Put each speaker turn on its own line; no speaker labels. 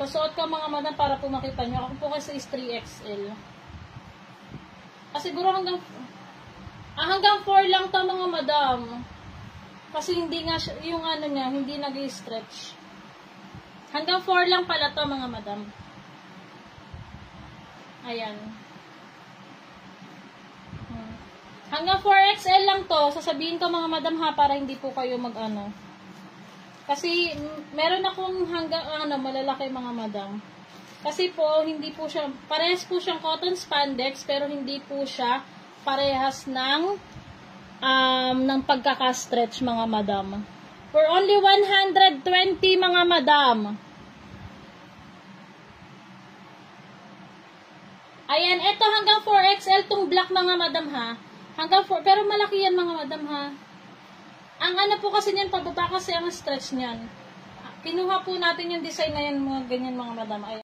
Susuot ko mga madam para po makita nyo. Ako po kasi is 3XL. Siguro hanggang 4 lang to mga madam. Kasi hindi nga yung ano niya, hindi nag-stretch. Hanggang 4 lang pala to mga madam. Ayan. Hanggang 4XL lang to. Sasabihin ko mga madam ha, para hindi po kayo mag-ano. Kasi meron akong hanggang malalaki mga madam. Kasi po, hindi po siya, parehas po siyang cotton spandex, pero hindi po siya parehas ng pagkaka-stretch mga madam. For only 120 mga madam. Ayan, eto hanggang 4XL tong black mga madam ha. Hanggang 4, pero malaki yan mga madam ha. Ang ano po kasi niyan, pababa kasi ang stretch niyan. Kinuha po natin yung design na yan, mga ganyan mga madam. Ayan.